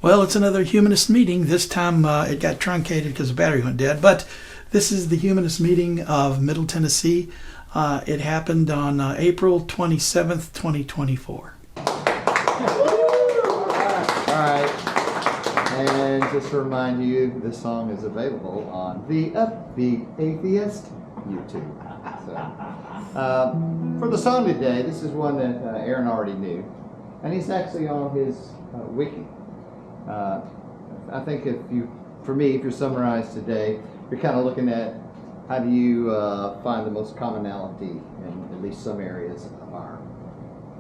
Well, it's another Humanist meeting. This time it got truncated because the battery went dead. But this is the Humanist meeting of Middle Tennessee. It happened on April 27th, 2024. All right. And just to remind you, this song is available on the Upbeat Atheist YouTube. So, for the song today, this is one that Aaron already knew. And he's actually on his wiki. I think if you're summarized today, you're kind of looking at how do you find the most commonality in at least some areas of our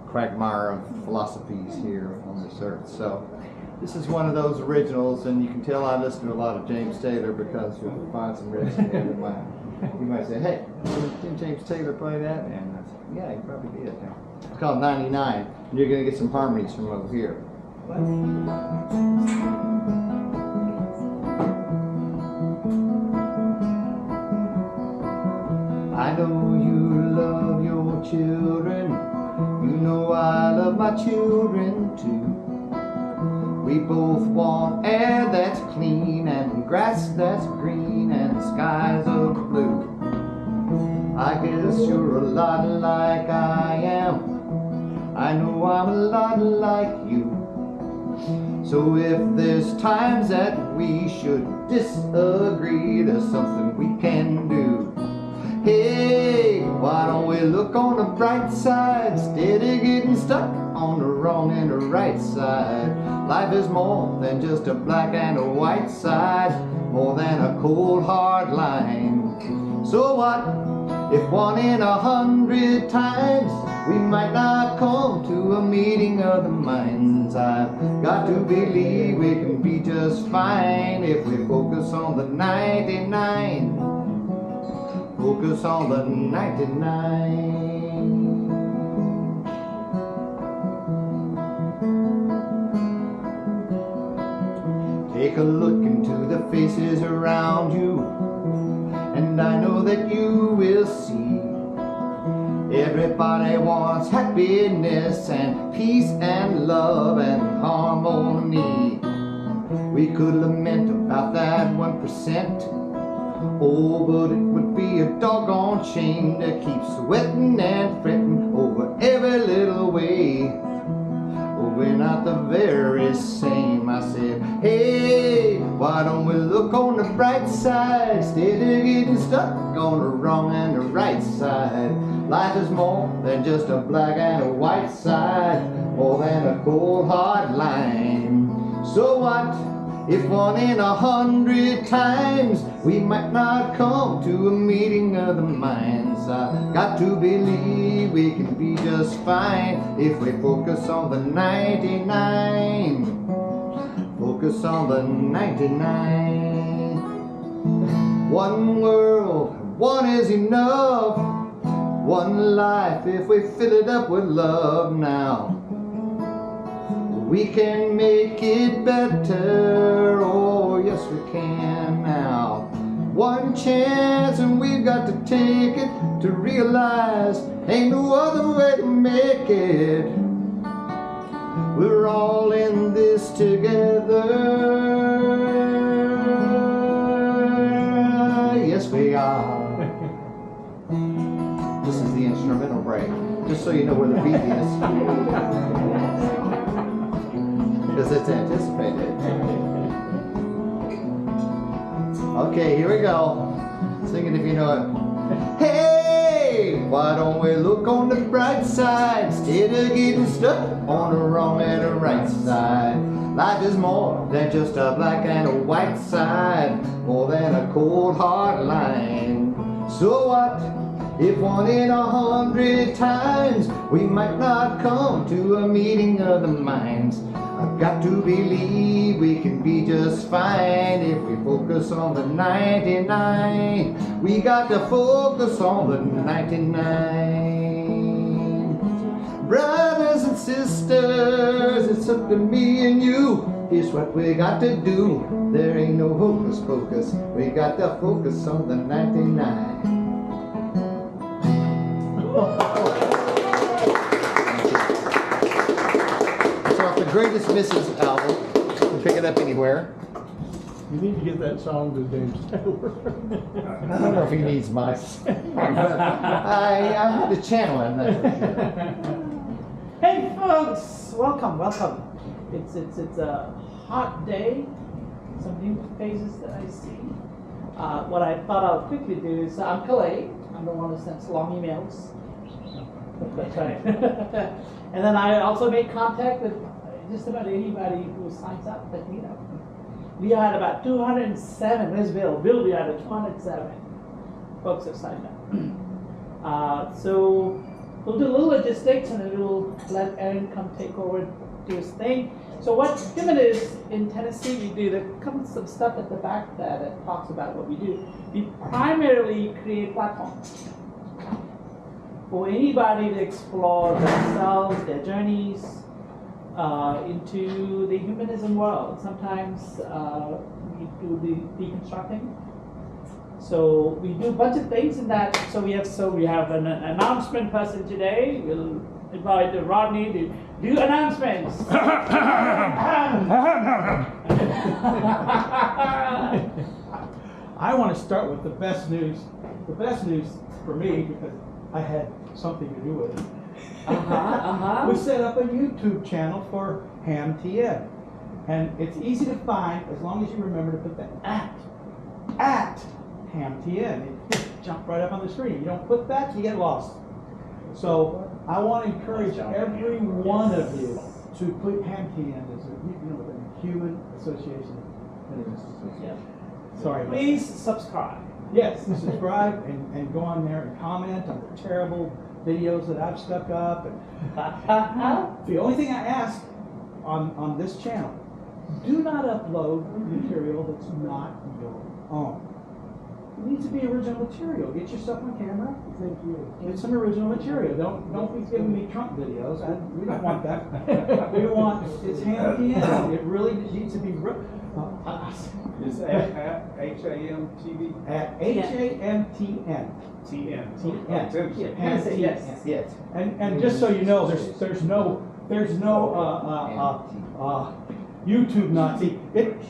quagmire of philosophies here on this earth. So this is one of those originals, and you can tell I listen to a lot of James Taylor because you'll find some riffs in there that you might say, hey, didn't James Taylor play that? And I said, yeah, he probably did. It's called 99, and you're going to get some harmonies from over here. I know you love your children, you know I love my children too. We both want air that's clean and grass that's green and skies of blue. I guess you're a lot like I am, I know I'm a lot like you. So if there's times that we should disagree, there's something we can do. Hey, why don't we look on the bright side instead of getting stuck on the wrong and the right side? Life is more than just a black and a white side, more than a cold hard line. So what if 1 in 100 times we might not come to a meeting of the minds? I've got to believe we can be just fine if we focus on the 99. Focus on the 99. Take a look into the faces around you, and I know that you will see everybody wants happiness and peace and love and harmony. We could lament about that 1%. Oh, but it would be a doggone shame to keep sweating and fretting over every little way. Oh, we're not the very same. I said, hey, why don't we look on the bright side instead of getting stuck on the wrong and the right side? Life is more than just a black and a white side, more than a cold hard line. So what if 1 in 100 times we might not come to a meeting of the minds? I got to believe we can be just fine if we focus on the 99. Focus on the 99. One world, one is enough. One life if we fill it up with love now. We can make it better, oh yes we can now. One chance and we've got to take it to realize ain't no other way to make it. We're all in this together, yes we are. This is the instrumental break, just so you know where the beat is. Because it's anticipated. Okay, here we go. Sing it if you know it. Hey, why don't we look on the bright side instead of getting stuck on the wrong and the right side? Life is more than just a black and a white side, more than a cold hard line. So what if 1 in 100 times we might not come to a meeting of the minds? I've got to believe we can be just fine if we focus on the 99. We got to focus on the 99. Brothers and sisters, it's up to me and you. Here's what we got to do. There ain't no hocus pocus. We got to focus on the 99. Greatest Misses album. pick it up anywhere. You need to get that song to James Taylor. I don't know if he needs my. I had to channel him. That's for sure. Hey folks, welcome. It's a hot day. Some new faces that I see. What I thought I'll quickly do is I'm Calais. I'm the one who sends long emails. That's right. And then I also make contact with just about anybody who signs up at Meetup. We are at about 207. Where's Bill? Bill, we are at 207 folks have signed up. So we'll do a little logistics and then we'll let Aaron come take over, do his thing. So what Humanists in Tennessee, we do, there comes some stuff at the back there that talks about what we do. We primarily create platforms for anybody to explore themselves, their journeys, into the humanism world. Sometimes we do the deconstructing. So we do a bunch of things in that. So we have an announcement person today. We'll invite Rodney to do announcements. I want to start with the best news. The best news for me, because I had something to do with it. We set up a YouTube channel for HamTN. And it's easy to find as long as you remember to put the at HamTN. It jump right up on the screen. You don't put that, you get lost. So I want to encourage every one of you to put HamTN as a human association. Yeah. Sorry. Please subscribe. Yes, subscribe and go on there and comment on the terrible videos that I've stuck up. And the only thing I ask on this channel, do not upload material that's not your own. It needs to be original material. Get your stuff on camera. Thank you. Get some original material. Don't be giving me Trump videos. We don't want that. We want it's HamTN. It really needs to be. It's at HAMTV? At HAMTN. TN. Yes. And just so you know, there's no YouTube Nazi.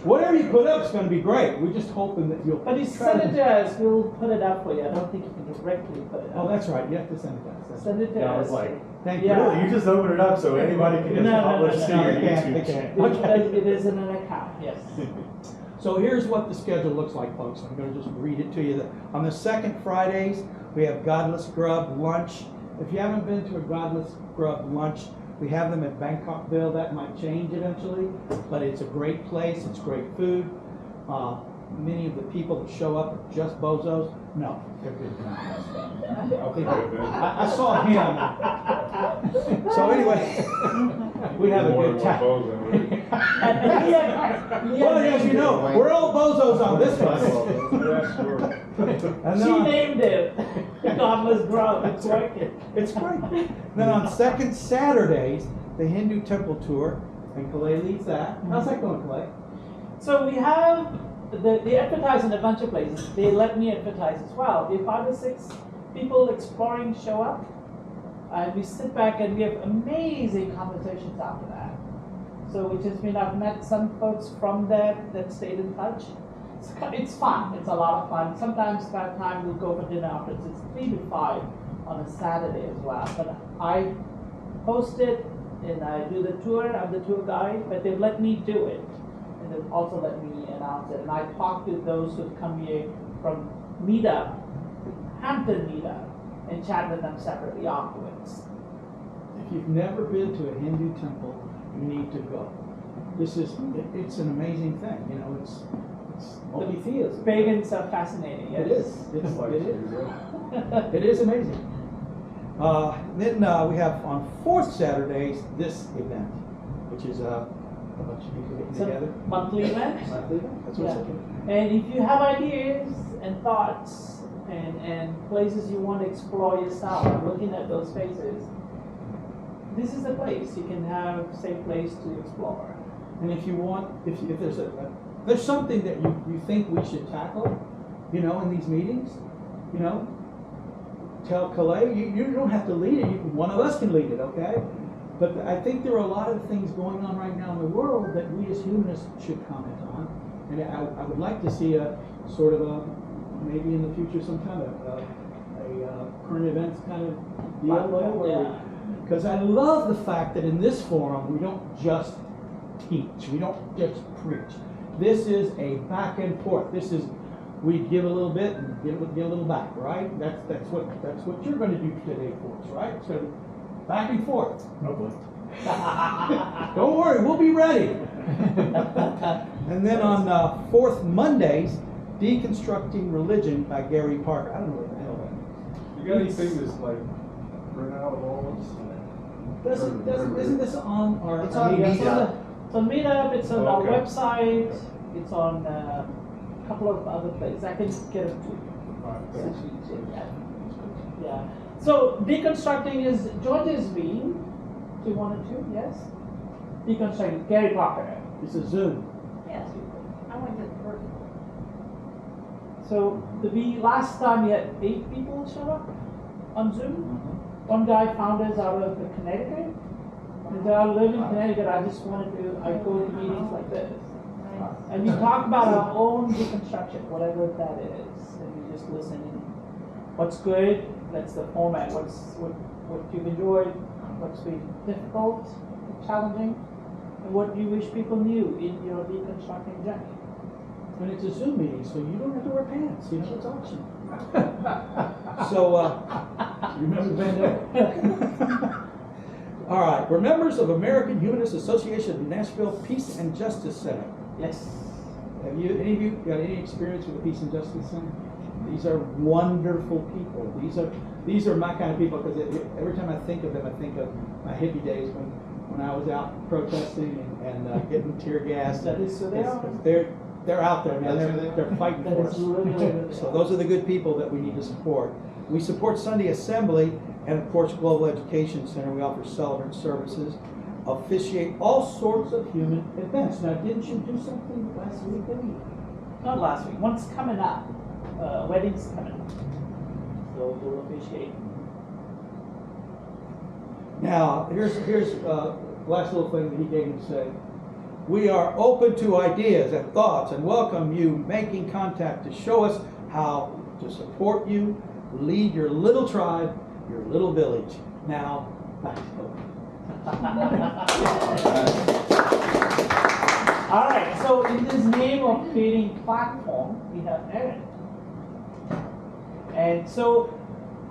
Whatever you put up is going to be great. We're just hoping that you'll. But you send it to us, we'll put it up for you. I don't think you can directly put it up. Oh, that's right. You have to send it to us. Send it to Yeah, I us. was like, Thank you. Yeah. really? You just open it up so anybody can just No, publish no, to no, your no. YouTube They channel. can't. It is in an account, yes. So here's what the schedule looks like, folks. I'm going to just read it to you. On the second Fridays, we have Godless Grub lunch. If you haven't been to a Godless Grub lunch, we have them at Bangkokville. That might change eventually, but it's a great place. It's great food. Many of the people that show up are just bozos. No, they're good guys. I saw him. So anyway, we have a good time. Well, as you know, we're all bozos on this bus. And She then named it Godless Grub. It's working. it's great. Then on second Saturdays, the Hindu temple tour, and Calais leads that. How's that going, Calais? So we have, they advertise in a bunch of places. They let me advertise as well. We have 5 or 6 people exploring show up. And we sit back and we have amazing conversations after that. So which has been, I've met some folks from there that stayed in touch. It's fun. It's a lot of fun. Sometimes that time we'll go for dinner afterwards. It's 3 to 5 on a Saturday as well. But I host it and I do the tour. I'm the tour guide, but they've let me do it. And they've also let me announce it. And I talk to those who've come here from Meetup, Hampton Meetup, and chat with them separately afterwards. If you've never been to a Hindu temple, you need to go. It's an amazing thing. You know, it's multi-theism. Pagans are fascinating. Yes. It is. It is amazing. Then we have on fourth Saturdays this event, which is a bunch of people getting It's a together. monthly event. That's what Yeah. it's like. And if you have ideas and thoughts and places you want to explore yourself, I'm looking at those spaces, this is the place. You can have a safe place to explore. And if you want, if there's something that you think we should tackle, you know, in these meetings, you know, tell Calais. You don't have to lead it. One of us can lead it, okay? But I think there are a lot of things going on right now in the world that we as humanists should comment on. And I would like to see a sort of a, maybe in the future, some kind of a current events kind of deal. Yeah. Because I love the fact that in this forum, we don't just teach, we don't just preach. This is a back and forth. This is, we give a little bit and give a little back, right? That's what you're going to do today for us, right? It's going to be back and forth. Hopefully. Don't worry, we'll be ready. And then on fourth Mondays, Deconstructing Religion by Gary Parker. I don't know what the hell that is. You got anything that's like run out of all this? Isn't this on our It's on media? Meetup. It's on Meetup, it's on Oh, okay. our website, it's on a couple of other places. I can get it to you. Yeah. So deconstructing is George's Bean. 212, yes? Deconstructing, Gary Parker. It's a Zoom. Yes. I want to get vertical. So last time we had 8 people show up on Zoom. One guy found us out of Connecticut. And I live in Connecticut. I just wanted to, I go to meetings like this. And we talk about our own deconstruction, whatever that is. And we just listen. What's good? That's the format. What you've enjoyed? What's been difficult, challenging? And what you wish people knew in your deconstructing journey? And it's a Zoom meeting, so you don't have to wear pants. You know, it's awesome. So, You never been there. all right. We're members of American Humanist Association of Nashville Peace and Justice Center. Yes. Have you, any of you, got any experience with the Peace and Justice Center? These are wonderful people. These are my kind of people, because every time I think of them, I think of my hippie days when I was out protesting and getting tear gas. That is so they are. They're out there, man. That's who they are. They're fighting That for is us. really So those are the good people that we need to support. We support Sunday Assembly and, of course, Global Education Center. We offer celebrant services, officiate all sorts of human events. Now, didn't you do something last week? Didn't you? Not last week. One's coming up. Wedding's coming up. So we'll officiate. Now, here's last little thing that he gave me to say. We are open to ideas and thoughts and welcome you making contact to show us how to support you, lead your little tribe, your little village. Now, back to All right. So in this name of creating platform, we have Aaron. And so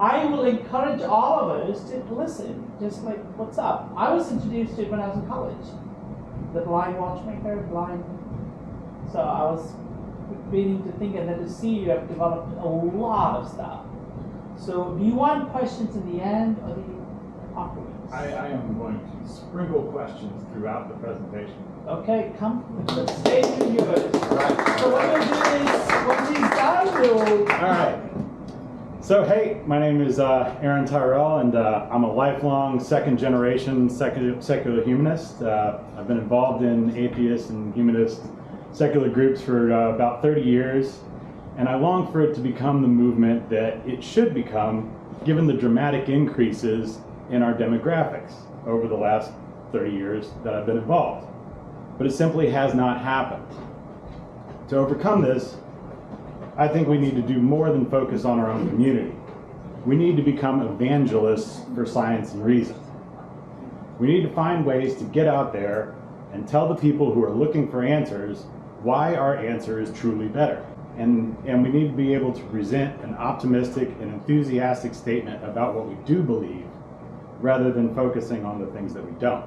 I will encourage all of us to listen, just like what's up. I was introduced to it when I was in college. The blind watchmaker, blind. So I was beginning to think, and then to see you have developed a lot of stuff. So do you want questions in the end or the afterwards? I am going to sprinkle questions throughout the presentation. Okay, come. The stage is yours. So what we'll do is, once he's done, we'll. All right. So, hey, my name is Aaron Tyrell, and I'm a lifelong second-generation secular humanist. I've been involved in atheist and humanist secular groups for about 30 years, and I long for it to become the movement that it should become, given the dramatic increases in our demographics over the last 30 years that I've been involved. But it simply has not happened. To overcome this, I think we need to do more than focus on our own community. We need to become evangelists for science and reason. We need to find ways to get out there and tell the people who are looking for answers why our answer is truly better. And we need to be able to present an optimistic and enthusiastic statement about what we do believe, rather than focusing on the things that we don't.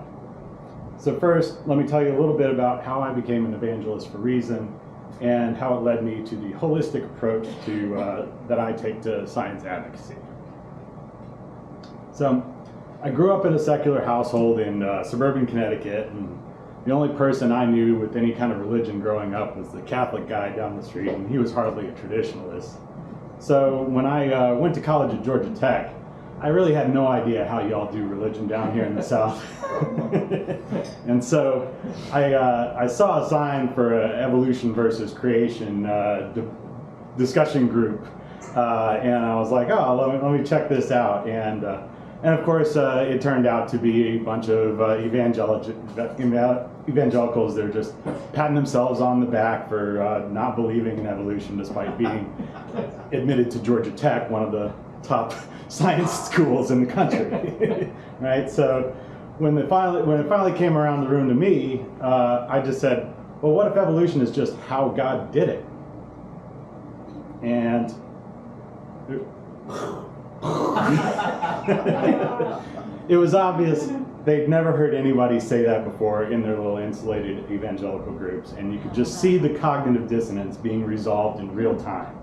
So first, let me tell you a little bit about how I became an evangelist for reason, and how it led me to the holistic approach to that I take to science advocacy. So, I grew up in a secular household in suburban Connecticut, and the only person I knew with any kind of religion growing up was the Catholic guy down the street, and he was hardly a traditionalist. So when I went to college at Georgia Tech, I really had no idea how y'all do religion down here in the South. And so I saw a sign for an evolution versus creation discussion group. And I was like, oh, let me check this out. And And of course, it turned out to be a bunch of evangelicals that are just patting themselves on the back for not believing in evolution, despite being admitted to Georgia Tech, one of the top science schools in the country. Right? So when it finally came around the room to me, I just said, well, what if evolution is just how God did it? And it was obvious they'd never heard anybody say that before in their little insulated evangelical groups, and you could just see the cognitive dissonance being resolved in real time.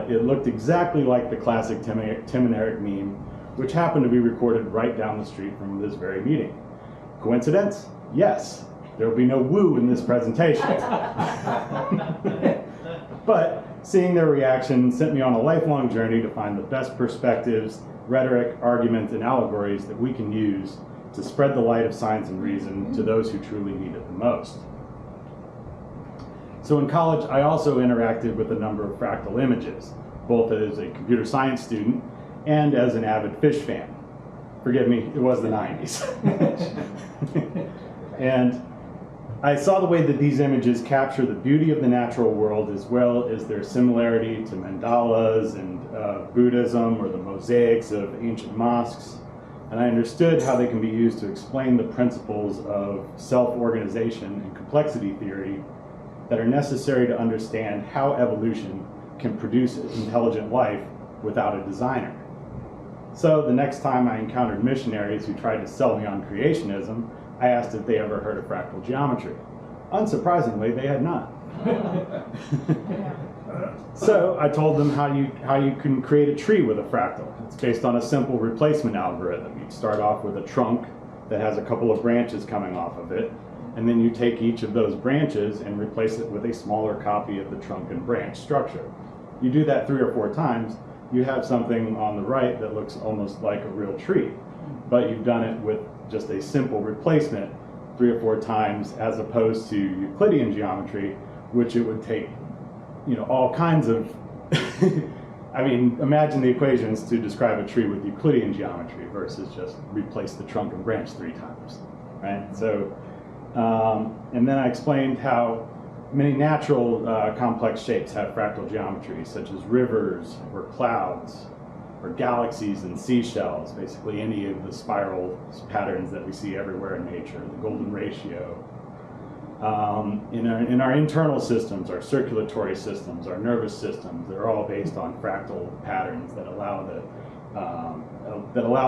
It looked exactly like the classic Tim and Eric meme, which happened to be recorded right down the street from this very meeting. Coincidence? Yes. There will be no woo in this presentation. But seeing their reaction sent me on a lifelong journey to find the best perspectives, rhetoric, arguments, and allegories that we can use to spread the light of science and reason to those who truly need it the most. So in college, I also interacted with a number of fractal images, both as a computer science student and as an avid fish fan. Forgive me, it was the 90s. And I saw the way that these images capture the beauty of the natural world, as well as their similarity to mandalas and Buddhism or the mosaics of ancient mosques. And I understood how they can be used to explain the principles of self-organization and complexity theory that are necessary to understand how evolution can produce intelligent life without a designer. So the next time I encountered missionaries who tried to sell me on creationism, I asked if they ever heard of fractal geometry. Unsurprisingly, they had not. So I told them how you can create a tree with a fractal. It's based on a simple replacement algorithm. You start off with a trunk that has a couple of branches coming off of it, and then you take each of those branches and replace it with a smaller copy of the trunk and branch structure. You do that 3 or 4 times, you have something on the right that looks almost like a real tree, but you've done it with just a simple replacement 3 or 4 times, as opposed to Euclidean geometry, which it would take, all kinds of, I mean, imagine the equations to describe a tree with Euclidean geometry versus just replace the trunk and branch 3 times, right? So, and then I explained how many natural complex shapes have fractal geometry, such as rivers or clouds, or galaxies and seashells, basically any of the spiral patterns that we see everywhere in nature, the golden ratio. In our internal systems, our circulatory systems, our nervous systems, they're all based on fractal patterns that allow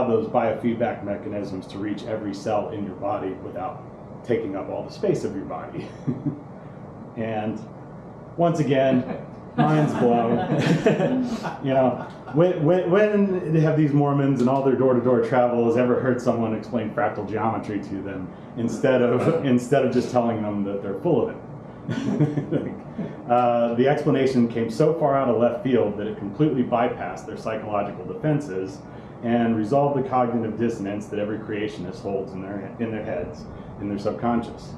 those biofeedback mechanisms to reach every cell in your body without taking up all the space of your body. And once again, mind's blown. When have these Mormons and all their door-to-door travels ever heard someone explain fractal geometry to them instead of just telling them that they're full of it? The explanation came so far out of left field that it completely bypassed their psychological defenses and resolved the cognitive dissonance that every creationist holds in their heads, in their subconscious.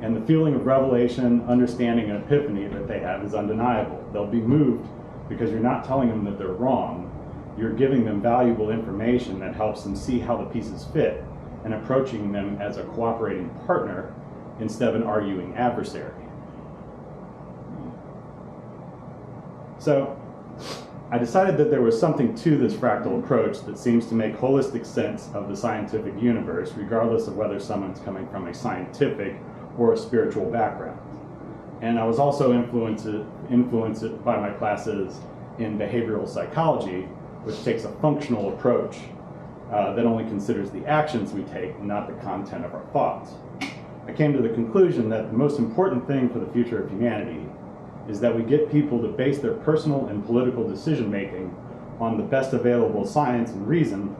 And the feeling of revelation, understanding, and epiphany that they have is undeniable. They'll be moved because you're not telling them that they're wrong. You're giving them valuable information that helps them see how the pieces fit and approaching them as a cooperating partner instead of an arguing adversary. So I decided that there was something to this fractal approach that seems to make holistic sense of the scientific universe, regardless of whether someone's coming from a scientific or a spiritual background. And I was also influenced by my classes in behavioral psychology, which takes a functional approach that only considers the actions we take, not the content of our thoughts. I came to the conclusion that the most important thing for the future of humanity is that we get people to base their personal and political decision-making on the best available science and reason,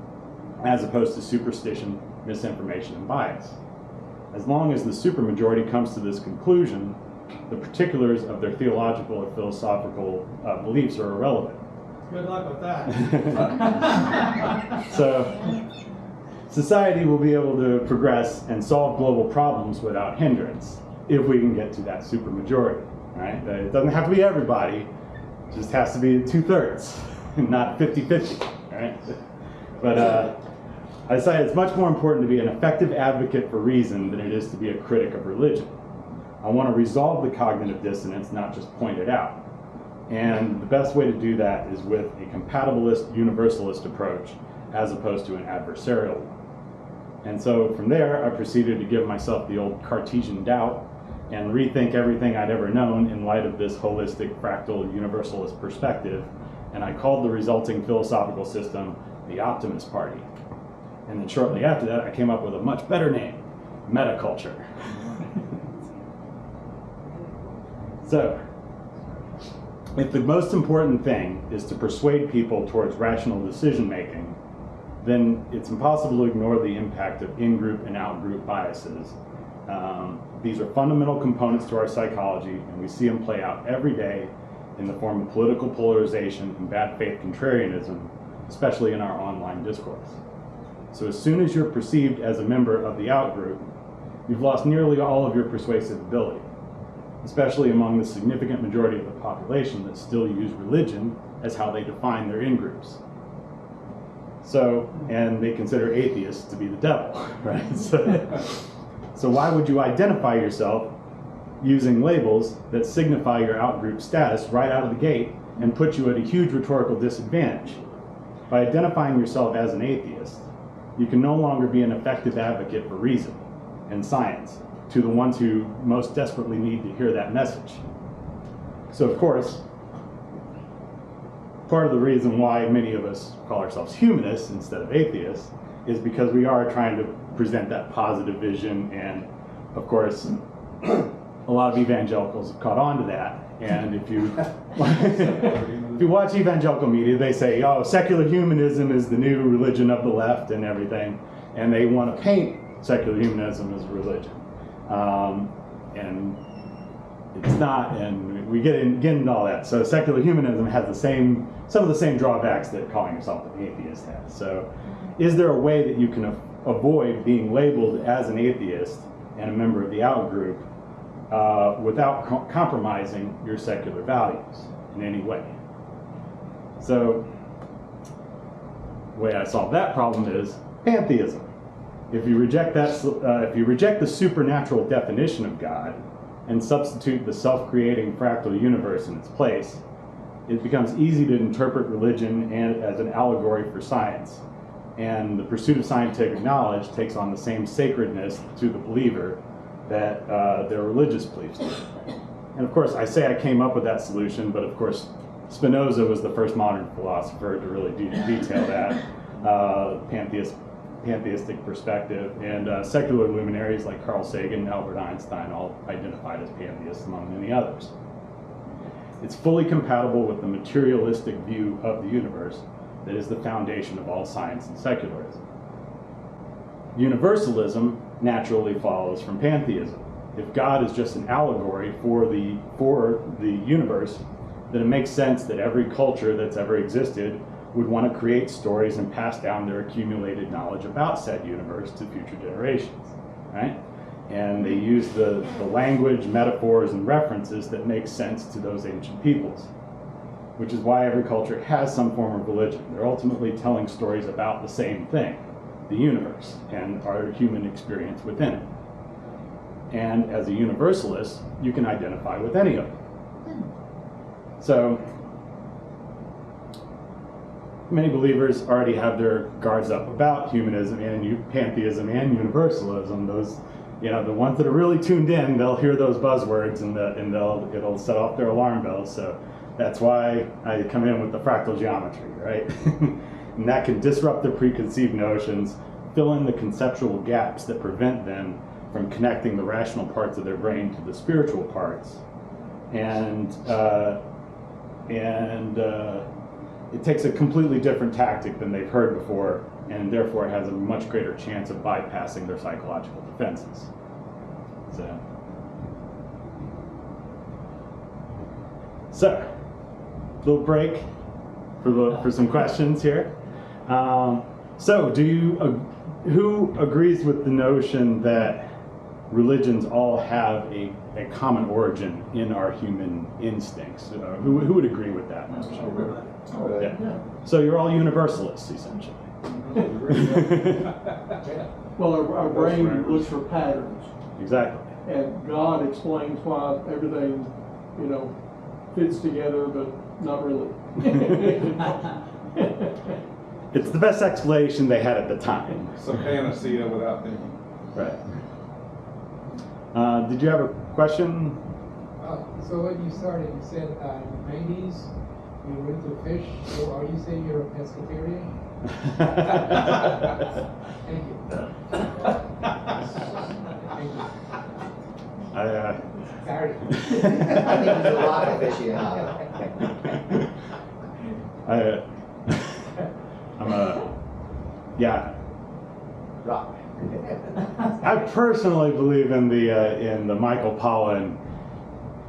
as opposed to superstition, misinformation, and bias. As long as the supermajority comes to this conclusion, the particulars of their theological or philosophical beliefs are irrelevant. Good luck with that. So, society will be able to progress and solve global problems without hindrance, if we can get to that supermajority, right? It doesn't have to be everybody, it just has to be 2/3, not 50-50, right? But I decided it's much more important to be an effective advocate for reason than it is to be a critic of religion. I want to resolve the cognitive dissonance, not just point it out. And the best way to do that is with a compatibilist, universalist approach, as opposed to an adversarial one. And so from there, I proceeded to give myself the old Cartesian doubt and rethink everything I'd ever known in light of this holistic, fractal, universalist perspective. And I called the resulting philosophical system the Optimist Party. And then shortly after that, I came up with a much better name, Metaculture. So, if the most important thing is to persuade people towards rational decision making, then it's impossible to ignore the impact of in-group and out-group biases. These are fundamental components to our psychology, and we see them play out every day in the form of political polarization and bad faith contrarianism, especially in our online discourse. So as soon as you're perceived as a member of the out-group, you've lost nearly all of your persuasive ability, especially among the significant majority of the population that still use religion as how they define their in-groups. So, and they consider atheists to be the devil, right? So why would you identify yourself using labels that signify your out-group status right out of the gate and put you at a huge rhetorical disadvantage? By identifying yourself as an atheist, you can no longer be an effective advocate for reason and science to the ones who most desperately need to hear that message. So of course, part of the reason why many of us call ourselves humanists instead of atheists is because we are trying to present that positive vision, and of course, a lot of evangelicals have caught on to that. And if you if you watch evangelical media, they say, oh, secular humanism is the new religion of the left and everything, and they want to paint secular humanism as a religion. And it's not, and we get into all that. So secular humanism has some of the same drawbacks that calling yourself an atheist has. So is there a way that you can avoid being labeled as an atheist and a member of the out-group without compromising your secular values in any way? So the way I solve that problem is pantheism. If you reject the supernatural definition of God and substitute the self-creating fractal universe in its place, it becomes easy to interpret religion as an allegory for science. And the pursuit of scientific knowledge takes on the same sacredness to the believer that their religious beliefs do. And of course, I say I came up with that solution, but of course, Spinoza was the first modern philosopher to really detail that pantheistic perspective, and secular luminaries like Carl Sagan and Albert Einstein all identified as pantheists, among many others. It's fully compatible with the materialistic view of the universe that is the foundation of all science and secularism. Universalism naturally follows from pantheism. If God is just an allegory for the universe, then it makes sense that every culture that's ever existed would want to create stories and pass down their accumulated knowledge about said universe to future generations, right? And they use the language, metaphors, and references that make sense to those ancient peoples, which is why every culture has some form of religion. They're ultimately telling stories about the same thing, the universe, and our human experience within it. And as a universalist, you can identify with any of them. So, many believers already have their guards up about humanism and pantheism and universalism. Those, the ones that are really tuned in, they'll hear those buzzwords and it'll set off their alarm bells. So that's why I come in with the fractal geometry, right? And that can disrupt their preconceived notions, fill in the conceptual gaps that prevent them from connecting the rational parts of their brain to the spiritual parts, and it takes a completely different tactic than they've heard before, and therefore it has a much greater chance of bypassing their psychological defenses. So little break for some questions here. Who agrees with the notion that religions all have a common origin in our human instincts? Who would agree with that notion? Yeah. So you're all universalists, essentially. Well, our brain looks for patterns, Exactly. and God explains why everything, fits together, but not really. It's the best explanation they had at the time. Some panacea without thinking. Right. Did you have a question? So when you started, you said in the 90s you were into fish. So are you saying you're a pescatarian? Thank you. Thank you. Sorry. I think he's a rock aficionado. Yeah. Rock. I personally believe in the Michael Pollan,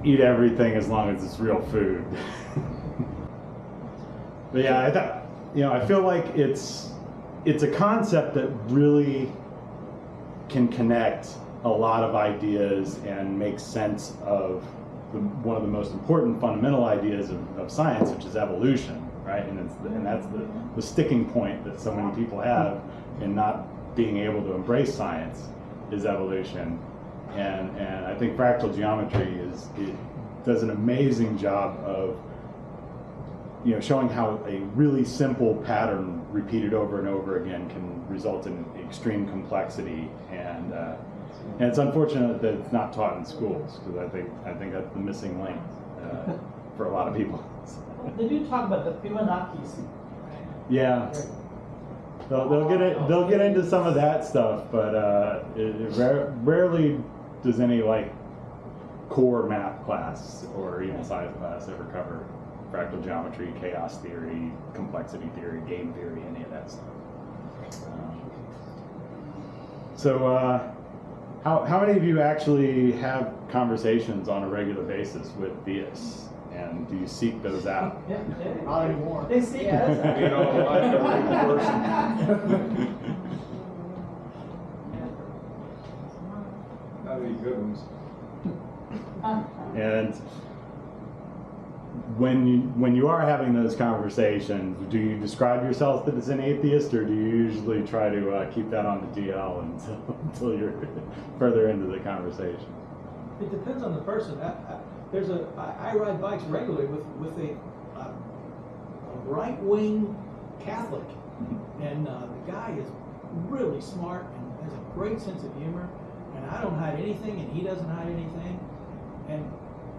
eat everything as long as it's real food. But yeah, I feel like it's a concept that really can connect a lot of ideas and make sense of one of the most important fundamental ideas of science, which is evolution, right? And that's the sticking point that so many people have in not being able to embrace science is evolution. And I think fractal geometry does an amazing job of showing how a really simple pattern repeated over and over again can result in extreme complexity, and it's unfortunate that it's not taught in schools, because I think that's the missing link for a lot of people. They do talk about the Fibonacci's. Yeah, they'll get into some of that stuff, but rarely does any core math class or even science class ever cover fractal geometry, chaos theory, complexity theory, game theory, any of that stuff. How many of you actually have conversations on a regular basis with theists, and do you seek those out? Yeah, Not anymore. they seek us out. You know, like a real person. Not any good ones. And when you are having those conversations, do you describe yourself as an atheist, or do you usually try to keep that on the DL until you're further into the conversation? It depends on the person. I ride bikes regularly with a right-wing Catholic, and the guy is really smart and has a great sense of humor, and I don't hide anything and he doesn't hide anything, and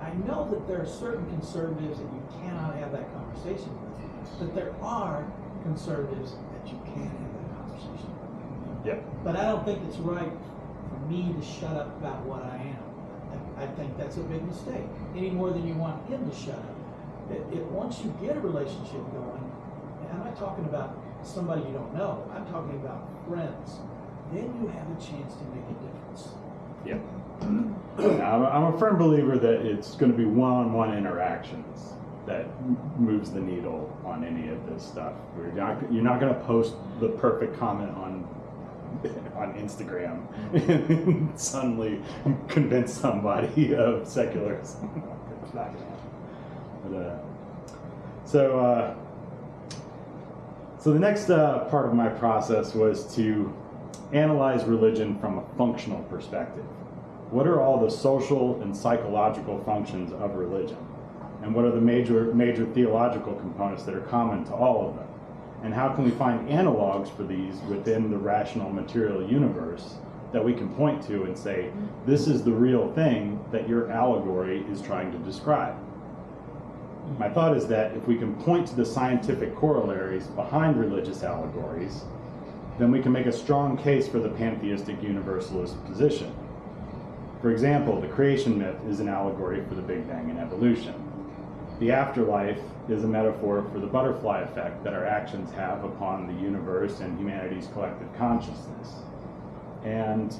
I know that there are certain conservatives that you cannot have that conversation with, but there are conservatives that you can have that conversation with. Yep. But I don't think it's right for me to shut up about what I am. I think that's a big mistake, any more than you want him to shut up. Once you get a relationship going, and I'm not talking about somebody you don't know, I'm talking about friends, then you have a chance to make a difference. Yep. I'm a firm believer that it's going to be one-on-one interactions that moves the needle on any of this stuff. You're not going to post the perfect comment on Instagram and suddenly convince somebody of secularism. It's not going to happen. So the next part of my process was to analyze religion from a functional perspective. What are all the social and psychological functions of religion? And what are the major theological components that are common to all of them? And how can we find analogs for these within the rational material universe that we can point to and say, this is the real thing that your allegory is trying to describe? My thought is that if we can point to the scientific corollaries behind religious allegories, then we can make a strong case for the pantheistic universalist position. For example, the creation myth is an allegory for the Big Bang and evolution. The afterlife is a metaphor for the butterfly effect that our actions have upon the universe and humanity's collective consciousness. And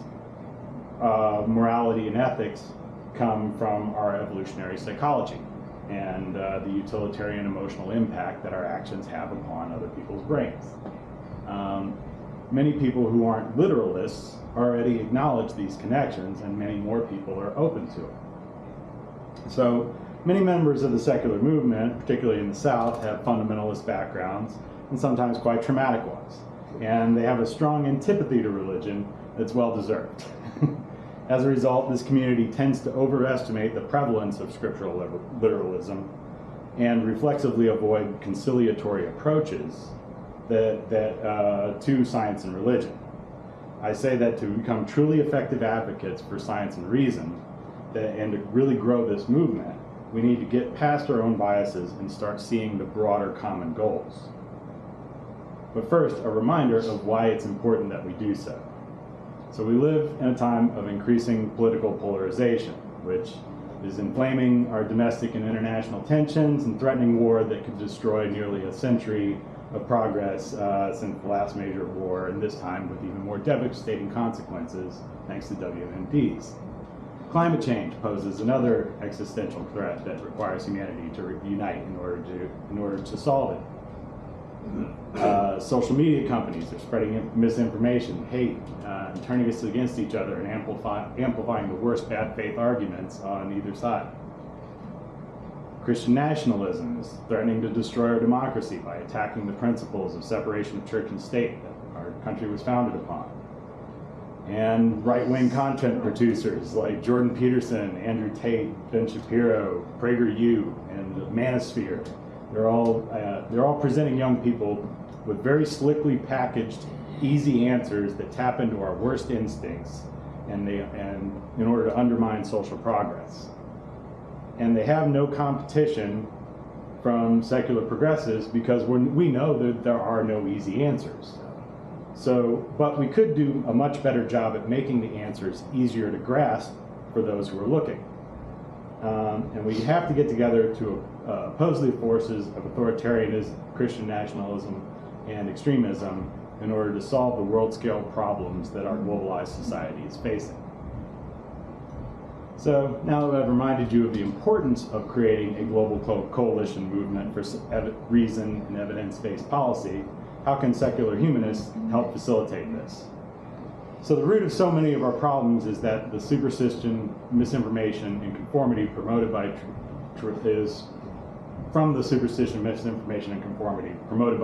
morality and ethics come from our evolutionary psychology and the utilitarian emotional impact that our actions have upon other people's brains. Many people who aren't literalists already acknowledge these connections, and many more people are open to it. So many members of the secular movement, particularly in the South, have fundamentalist backgrounds and sometimes quite traumatic ones. and they have a strong antipathy to religion that's well deserved. As a result, this community tends to overestimate the prevalence of scriptural literalism and reflexively avoid conciliatory approaches to science and religion. I say that to become truly effective advocates for science and reason, and to really grow this movement, we need to get past our own biases and start seeing the broader common goals. But first, a reminder of why it's important that we do so. So we live in a time of increasing political polarization, which is inflaming our domestic and international tensions and threatening war that could destroy nearly a century of progress since the last major war, and this time with even more devastating consequences thanks to WMDs. Climate change poses another existential threat that requires humanity to unite in order to solve it. Social media companies are spreading misinformation, hate, and turning us against each other and amplifying the worst bad faith arguments on either side. Christian nationalism is threatening to destroy our democracy by attacking the principles of separation of church and state that our country was founded upon. And right-wing content producers like Jordan Peterson, Andrew Tate, Ben Shapiro, PragerU, and the Manosphere, they're all presenting young people with very slickly packaged, easy answers that tap into our worst instincts, and in order to undermine social progress. And they have no competition from secular progressives because we know that there are no easy answers. But we could do a much better job at making the answers easier to grasp for those who are looking. And we have to get together to oppose the forces of authoritarianism, Christian nationalism, and extremism in order to solve the world-scale problems that our globalized society is facing. So now that I've reminded you of the importance of creating a global coalition movement for reason and evidence-based policy, how can secular humanists help facilitate this? So the root of so many of our problems is that the superstition, misinformation, and conformity promoted by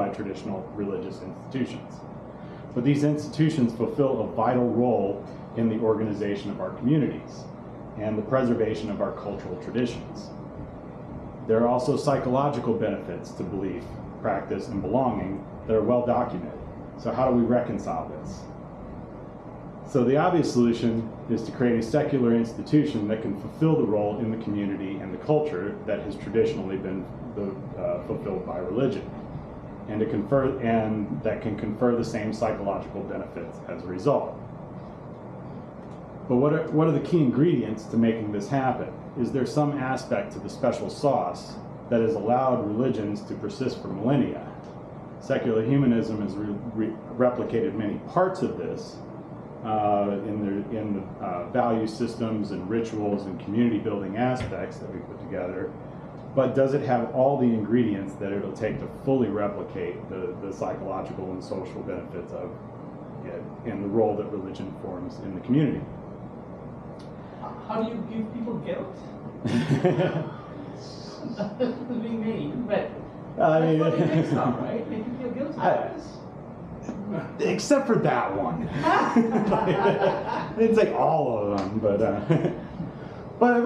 traditional religious institutions. But these institutions fulfill a vital role in the organization of our communities and the preservation of our cultural traditions. There are also psychological benefits to belief, practice, and belonging that are well documented. So how do we reconcile this? So the obvious solution is to create a secular institution that can fulfill the role in the community and the culture that has traditionally been fulfilled by religion, and that can confer the same psychological benefits as a result. But what are the key ingredients to making this happen? Is there some aspect to the special sauce that has allowed religions to persist for millennia? Secular humanism has replicated many parts of this in the value systems and rituals and community building aspects that we put together, but does it have all the ingredients that it'll take to fully replicate the psychological and social benefits of it and the role that religion forms in the community? How do you give people guilt? Being mean, but that's what it makes up, right? Make you feel guilty about this. Except for that one. It's like all of them, but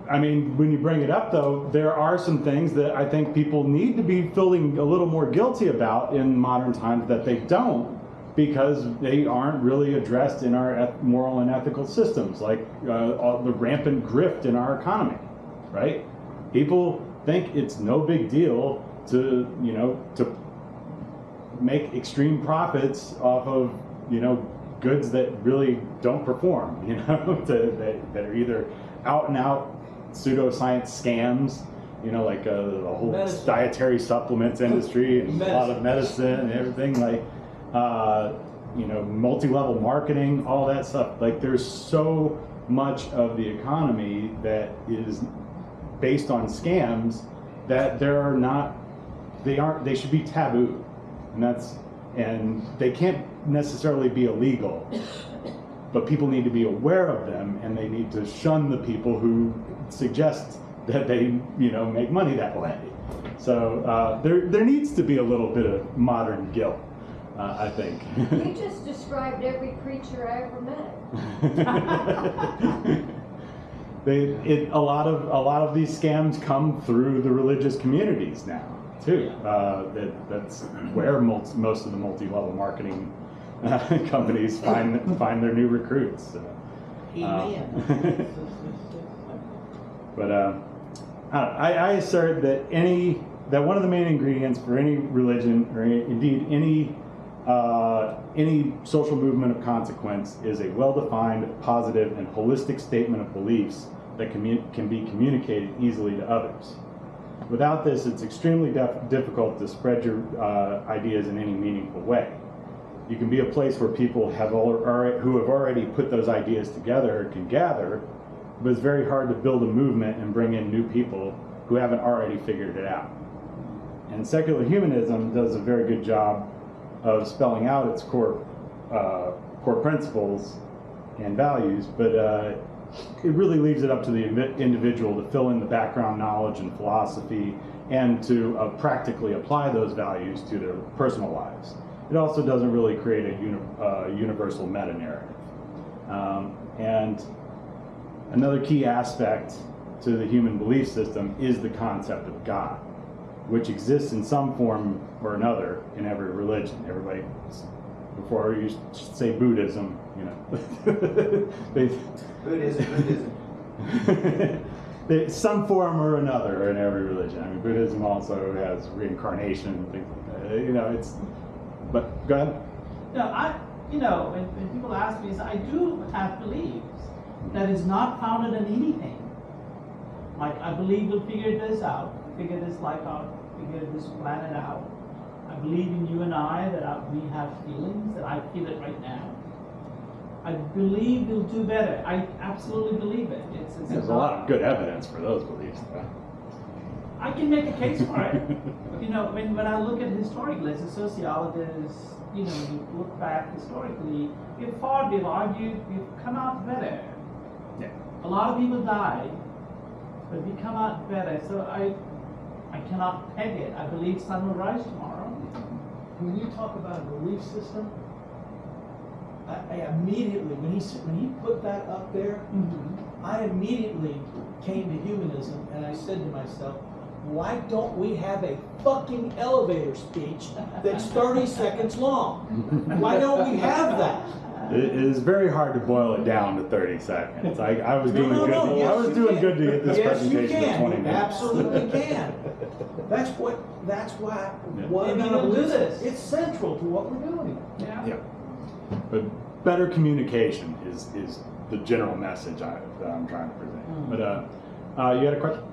I mean, when you bring it up though, there are some things that I think people need to be feeling a little more guilty about in modern times that they don't, because they aren't really addressed in our moral and ethical systems, like the rampant grift in our economy, right? People think it's no big deal to make extreme profits off of, goods that really don't perform, that are either out and out pseudoscience scams, like the whole medicine. Dietary supplements industry and Medicine. a lot of medicine and everything, like, multi-level marketing, all that stuff. Like, there's so much of the economy that is based on scams that they should be taboo. And they can't necessarily be illegal, but people need to be aware of them, and they need to shun the people who suggest that they, make money that way. So there needs to be a little bit of modern guilt, I think. You just described every creature I ever met. A lot of these scams come through the religious communities now too. That's where most of the multi-level marketing companies find their new recruits. But I assert that one of the main ingredients for any religion, or indeed any social movement of consequence, is a well-defined, positive, and holistic statement of beliefs that can be communicated easily to others. Without this, it's extremely difficult to spread your ideas in any meaningful way. You can be a place where people who have already put those ideas together can gather, but it's very hard to build a movement and bring in new people who haven't already figured it out. And secular humanism does a very good job of spelling out its core principles and values, but it really leaves it up to the individual to fill in the background knowledge and philosophy and to practically apply those values to their personal lives. It also doesn't really create a universal meta-narrative. And another key aspect to the human belief system is the concept of God, which exists in some form or another in every religion. Everybody, before you say Buddhism, Buddhism. There's some form or another in every religion. I mean, Buddhism also has reincarnation and things like that. But go ahead. No, when people ask me, I do have beliefs that is not founded in anything. Like, I believe we'll figure this out, figure this life out, figure this planet out. I believe in you and I, that we have feelings, that I feel it right now. I believe we'll do better. I absolutely believe it. There's a lot of good evidence for those beliefs, though. I can make a case for it. When I look at historically, as a sociologist, you look back historically, we've fought, we've argued, we've come out better. Yeah. A lot of people died, but we come out better. So I cannot peg it. I believe sun will rise tomorrow. When you talk about a belief system, I immediately, when he put that up there, I immediately came to humanism and I said to myself, why don't we have a fucking elevator speech that's 30 seconds long? Why don't we have that? It is very hard to boil it down to 30 seconds. I was doing good. Yes, I was doing good to get this yes, you presentation can. to 20 You minutes. absolutely can. That's why. What Maybe we'll do this. It's central to what we're doing. Yeah. But better communication is the general message that I'm trying to present. But you had a question?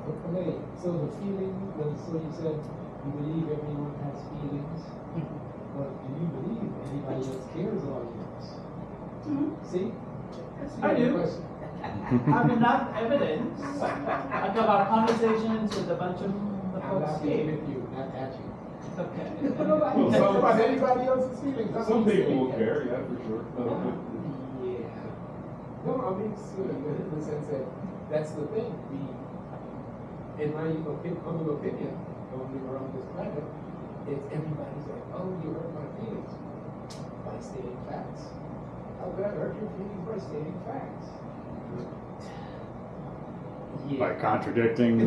For me, so the feeling, so you said you believe everyone has feelings, but do you believe anybody else cares about yours? See? I do. Question. I have enough evidence. I have our conversations with a bunch of the I'm folks laughing here. with you, not at you. Okay. Nobody cares about anybody else's feelings. That's Some what I'm people will saying. care, yeah, for sure. Yeah. No, I mean, in the sense that that's the thing. In my humble opinion, when we were on this planet, it's everybody's like, oh, you hurt my feelings by stating facts. How could I hurt your feelings by stating facts? By contradicting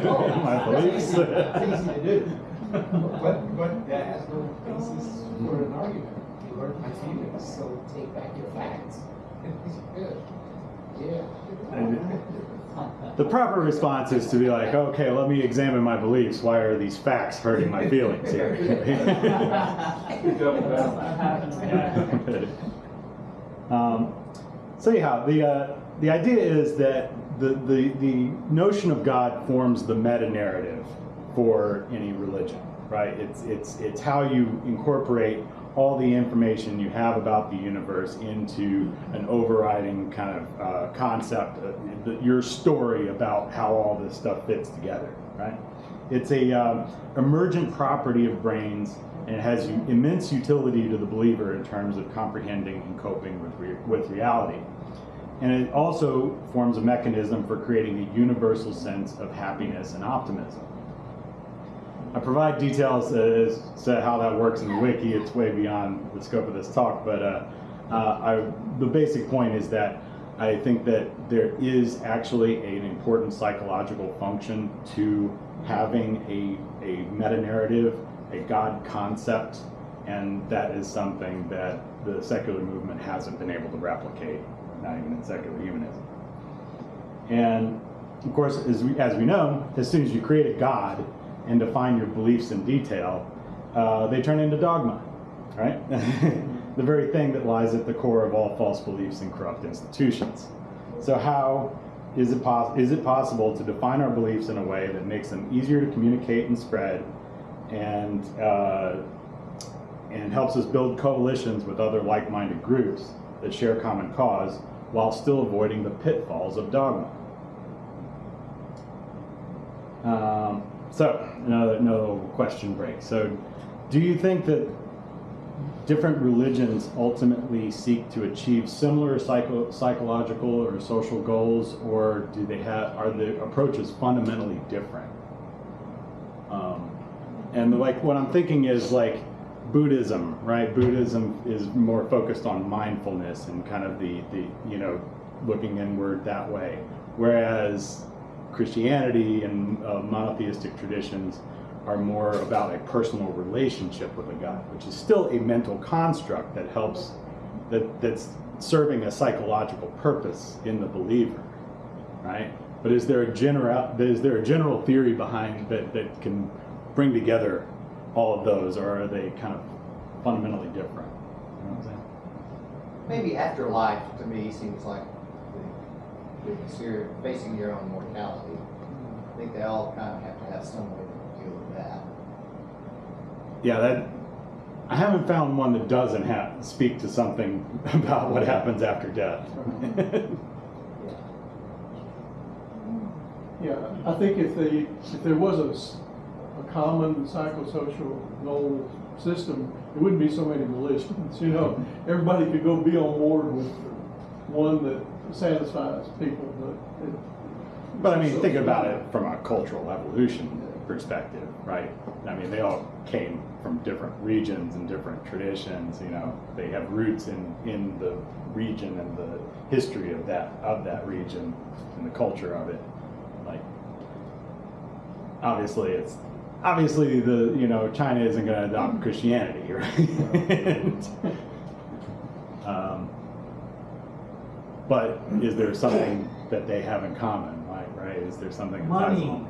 Oh, my beliefs. It's easy to do. But that has no basis for an argument. You hurt my feelings, so take back your facts. Yeah. The proper response is to be like, okay, let me examine my beliefs. Why are these facts hurting my feelings here? So anyhow, the idea is that the notion of God forms the meta-narrative for any religion, right? It's how you incorporate all the information you have about the universe into an overriding kind of concept, your story about how all this stuff fits together, right? It's a emergent property of brains, and it has immense utility to the believer in terms of comprehending and coping with reality. And it also forms a mechanism for creating a universal sense of happiness and optimism. I provide details as to how that works in the wiki. It's way beyond the scope of this talk, but the basic point is that I think that there is actually an important psychological function to having a meta-narrative, a God concept, and that is something that the secular movement hasn't been able to replicate, not even in secular humanism. And of course, as we know, as soon as you create a God and define your beliefs in detail, they turn into dogma, right? The very thing that lies at the core of all false beliefs and corrupt institutions. So how is it possible to define our beliefs in a way that makes them easier to communicate and spread, and helps us build coalitions with other like-minded groups that share common cause while still avoiding the pitfalls of dogma? So another little question break. So do you think that different religions ultimately seek to achieve similar psychological or social goals, or are the approaches fundamentally different? And like what I'm thinking is like Buddhism, right? Buddhism is more focused on mindfulness and kind of the looking inward that way, whereas Christianity and monotheistic traditions are more about a personal relationship with a God, which is still a mental construct that helps, that's serving a psychological purpose in the believer, right? But is there a general theory behind that can bring together all of those, or are they kind of fundamentally different? You know what I'm saying? Maybe afterlife to me seems like because you're facing your own mortality. I think they all kind of have to have some way to deal with that. Yeah, I haven't found one that doesn't speak to something about what happens after death. Yeah, I think if there was a common psychosocial goal system, there wouldn't be so many religions. Everybody could go be on board with one that satisfies people. But I mean, think about it from a cultural evolution perspective, right? I mean, they all came from different regions and different traditions. They have roots in the region and the history of that region and the culture of it. Like, obviously China isn't going to adopt Christianity, right? But is there something that they have in common, right? Is there something that ties Money.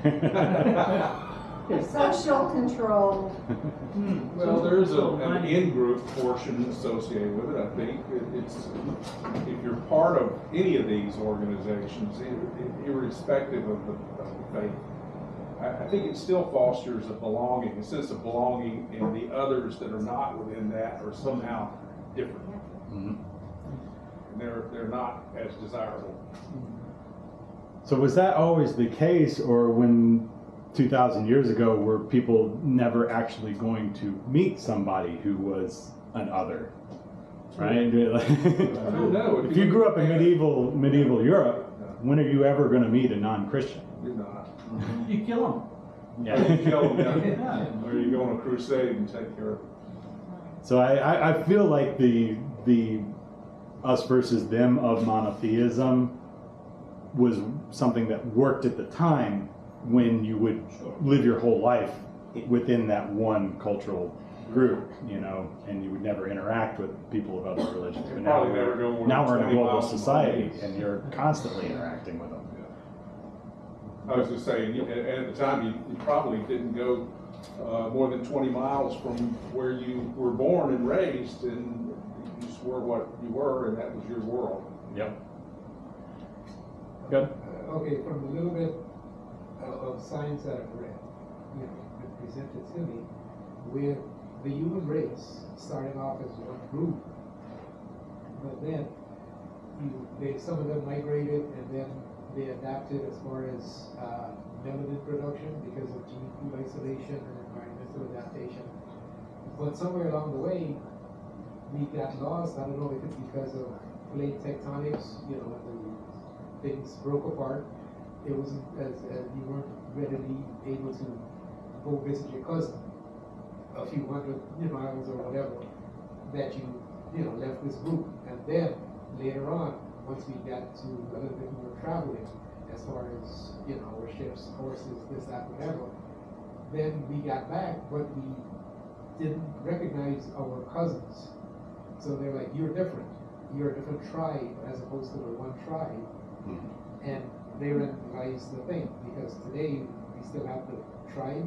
them? Social control. Well, there is an in-group portion associated with it. I think it's if you're part of any of these organizations, irrespective of the faith, I think it still fosters a sense of belonging, and the others that are not within that are somehow different. Mm-hmm. And they're not as desirable. So was that always the case, or when 2,000 years ago were people never actually going to meet somebody who was an other, right? I don't know. If you grew up in medieval Europe, when are you ever going to meet a non-Christian? You're not. You kill them. Yeah. You kill them, yeah. Or you go on a crusade and take care of them. So I feel like the us versus them of monotheism was something that worked at the time when you would live your whole life within that one cultural group, and you would never interact with people of other religions. But now we're in a global society, and you're constantly interacting with them. I was just saying, at the time, you probably didn't go more than 20 miles from where you were born and raised, and you just were what you were, and that was your world. Yep. Good. Okay, from the little bit of science that I've read, presented to me, with the human race starting off as one group, but then some of them migrated, and then they adapted as far as melanin production because of gene pool isolation and environmental adaptation. But somewhere along the way, we got lost. I don't know if it's because of plate tectonics, when the things broke apart. It wasn't as you weren't readily able to go visit your cousin a few hundred miles or whatever, that you left this group. And then later on, once we got to a little bit more traveling, as far as our ships, horses, this, that, whatever, then we got back, but we didn't recognize our cousins. So they're like, you're different. You're a different tribe as opposed to the one tribe. And therein lies the thing, because today we still have the tribe,